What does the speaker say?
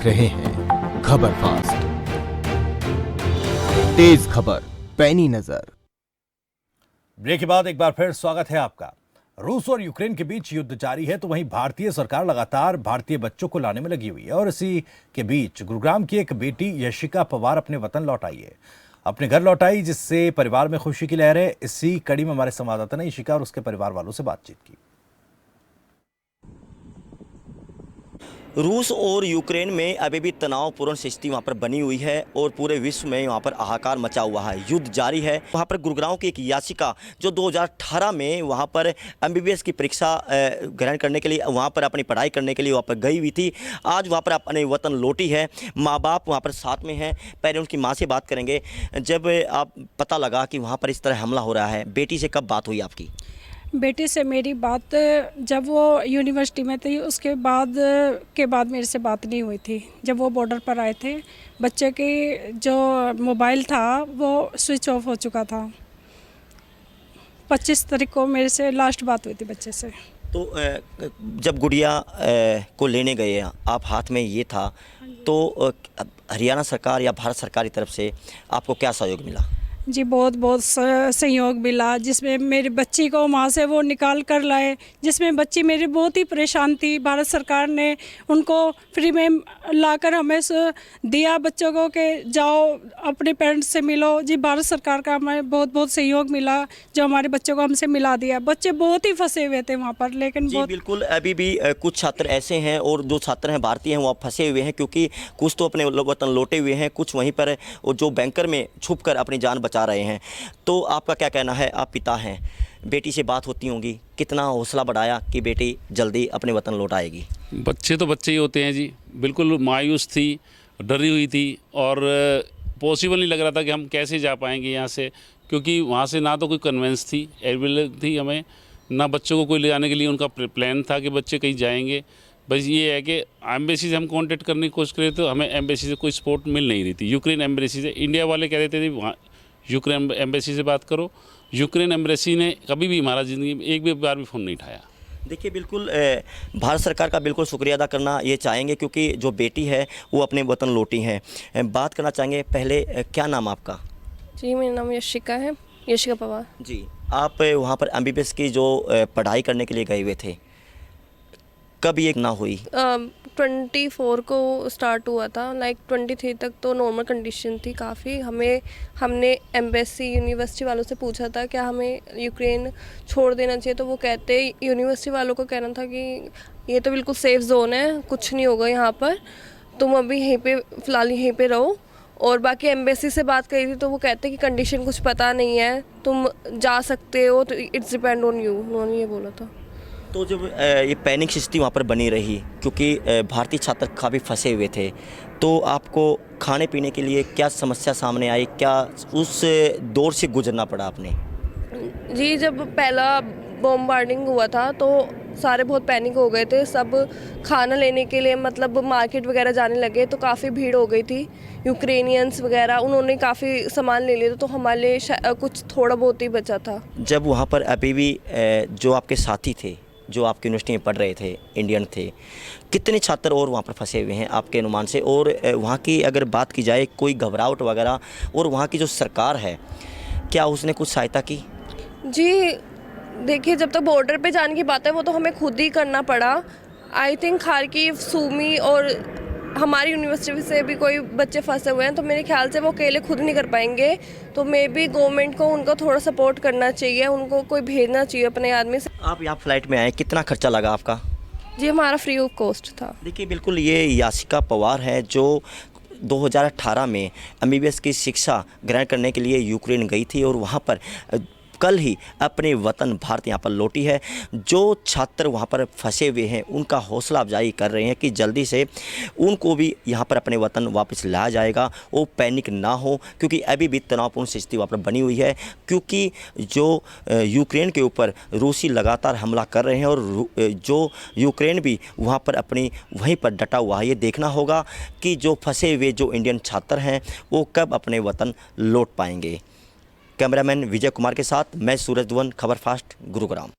रहे हैं खबर फास्ट, तेज खबर, पैनी नजर। ब्रेक के बाद एक बार फिर स्वागत है आपका। रूस और यूक्रेन के बीच युद्ध जारी है, तो वहीं भारतीय सरकार लगातार भारतीय बच्चों को लाने में लगी हुई है और इसी के बीच गुरुग्राम की एक बेटी यशिका पवार अपने वतन लौट आई है, अपने घर लौट आई, जिससे परिवार में खुशी की लहर है। इसी कड़ी में हमारे संवाददाता ने यशिका और उसके परिवार वालों से बातचीत की। रूस और यूक्रेन में अभी भी तनावपूर्ण स्थिति वहाँ पर बनी हुई है और पूरे विश्व में वहाँ पर हाहाकार मचा हुआ है, युद्ध जारी है। वहाँ पर गुरुग्राम की एक याचिका जो 2018 में वहाँ पर एमबीबीएस की परीक्षा ग्रहण करने के लिए, वहाँ पर अपनी पढ़ाई करने के लिए वहाँ पर गई हुई थी, आज वहाँ पर अपने वतन लौटी है। माँ बाप वहाँ पर साथ में हैं। पहले उनकी माँ से बात करेंगे। जब आप पता लगा कि वहाँ पर इस तरह हमला हो रहा है, बेटी से कब बात हुई आपकी? बेटी से मेरी बात जब वो यूनिवर्सिटी में थी उसके बाद मेरे से बात नहीं हुई थी। जब वो बॉर्डर पर आए थे, बच्चे की जो मोबाइल था वो स्विच ऑफ हो चुका था। 25 तारीख को मेरे से लास्ट बात हुई थी बच्चे से। तो जब गुड़िया को लेने गए आप, हाथ में ये था, तो हरियाणा सरकार या भारत सरकार की तरफ से आपको क्या सहयोग मिला? जी बहुत सहयोग मिला, जिसमें मेरी बच्ची को वहाँ से वो निकाल कर लाए, जिसमें बच्ची मेरी बहुत ही परेशान थी। भारत सरकार ने उनको फ्री में लाकर हमें दिया बच्चों को कि जाओ अपने पेरेंट्स से मिलो। जी भारत सरकार का हमें बहुत सहयोग मिला, जो हमारे बच्चों को हमसे मिला दिया। बच्चे बहुत ही फंसे हुए थे वहाँ पर, लेकिन जी बिल्कुल, अभी भी कुछ छात्र ऐसे हैं और जो छात्र हैं भारतीय हैं वो फंसे हुए हैं, क्योंकि कुछ तो अपने वतन लौटे हुए हैं, कुछ वहीं पर जो बैंकर में छुप कर अपनी जान बचा रहे हैं। तो आपका क्या कहना है? आप पिता हैं, बेटी से बात होती होंगी, कितना हौसला बढ़ाया कि बेटी जल्दी अपने वतन लौट आएगी? बच्चे तो बच्चे ही होते हैं जी। बिल्कुल मायूस थी, डरी हुई थी और पॉसिबल नहीं लग रहा था कि हम कैसे जा पाएंगे यहाँ से, क्योंकि वहाँ से ना तो कोई कन्वेंस थी अवेलेबल थी हमें, ना बच्चों को कोई ले जाने के लिए उनका प्लान था कि बच्चे कहीं जाएंगे। बस ये है कि एम्बेसी से हम कांटेक्ट करने की कोशिश करे तो हमें एम्बेसी से कोई सपोर्ट मिल नहीं रही थी। यूक्रेन एम्बेसी से, इंडिया वाले कह देते थे वहाँ यूक्रेन एम्बेसी से बात करो। यूक्रेन एम्बेसी ने कभी भी हमारा ज़िंदगी में एक भी बार भी फ़ोन नहीं उठाया। देखिए बिल्कुल, भारत सरकार का बिल्कुल शुक्रिया अदा करना ये चाहेंगे, क्योंकि जो बेटी है वो अपने वतन लौटी हैं। बात करना चाहेंगे पहले, क्या नाम आपका? जी मेरा नाम यशिका है, यशिका पवार। जी, आप वहाँ पर एमबीबीएस की जो पढ़ाई करने के लिए गए हुए थे, कब ये ना हुई? 24 को स्टार्ट हुआ था, लाइक 23 तक तो नॉर्मल कंडीशन थी काफ़ी। हमने एम्बेसी यूनिवर्सिटी वालों से पूछा था क्या हमें यूक्रेन छोड़ देना चाहिए, तो वो कहते, यूनिवर्सिटी वालों को कहना था कि ये तो बिल्कुल सेफ़ जोन है, कुछ नहीं होगा यहाँ पर, तुम अभी यहीं पे फ़िलहाल यहीं पे रहो। और बाकी एम्बेसी से बात करी थी तो वो कहते कि कंडीशन कुछ पता नहीं है, तुम जा सकते हो, तो इट्स डिपेंड ऑन यू, उन्होंने ये बोला था। तो जब ये पैनिक स्थिति वहाँ पर बनी रही, क्योंकि भारतीय छात्र काफ़ी फंसे हुए थे, तो आपको खाने पीने के लिए क्या समस्या सामने आई? क्या उस दौर से गुजरना पड़ा आपने? जी जब पहला बॉम्बार्डिंग हुआ था तो सारे बहुत पैनिक हो गए थे। सब खाना लेने के लिए मतलब मार्केट वगैरह जाने लगे, तो काफ़ी भीड़ हो गई थी। यूक्रेनियंस वगैरह उन्होंने काफ़ी सामान ले लिया था, तो हमारे लिए कुछ थोड़ा बहुत ही बचा था। जब वहाँ पर अभी भी जो आपके साथी थे, जो आपकी यूनिवर्सिटी में पढ़ रहे थे, इंडियन थे, कितने छात्र और वहाँ पर फंसे हुए हैं आपके अनुमान से? और वहाँ की अगर बात की जाए, कोई घबराहट वगैरह, और वहाँ की जो सरकार है क्या उसने कुछ सहायता की? जी देखिए, जब तक बॉर्डर पे जाने की बात है वो तो हमें खुद ही करना पड़ा। आई थिंक खार्किव, सूमी और हमारी यूनिवर्सिटी से भी कोई बच्चे फंसे हुए हैं, तो मेरे ख्याल से वो अकेले खुद नहीं कर पाएंगे, तो मे बी गवर्नमेंट को उनको थोड़ा सपोर्ट करना चाहिए, उनको कोई भेजना चाहिए अपने आदमी से। आप यहाँ फ्लाइट में आए, कितना खर्चा लगा आपका? जी हमारा फ्री ऑफ कॉस्ट था। देखिए बिल्कुल, ये यशिका पवार है जो 2018 में एमबीबीएस की शिक्षा ग्रहण करने के लिए यूक्रेन गई थी और वहाँ पर कल ही अपने वतन भारत यहाँ पर लौटी है। जो छात्र वहाँ पर फंसे हुए हैं उनका हौसला अफजाई कर रहे हैं कि जल्दी से उनको भी यहाँ पर अपने वतन वापस लाया जाएगा, वो पैनिक ना हो, क्योंकि अभी भी तनावपूर्ण स्थिति वहाँ पर बनी हुई है, क्योंकि जो यूक्रेन के ऊपर रूसी लगातार हमला कर रहे हैं और जो यूक्रेन भी वहाँ पर अपनी वहीं पर डटा हुआ है। ये देखना होगा कि जो फंसे हुए जो इंडियन छात्र हैं वो कब अपने वतन लौट पाएंगे। कैमरामैन विजय कुमार के साथ मैं सूरज दुवन, खबर फास्ट, गुरुग्राम।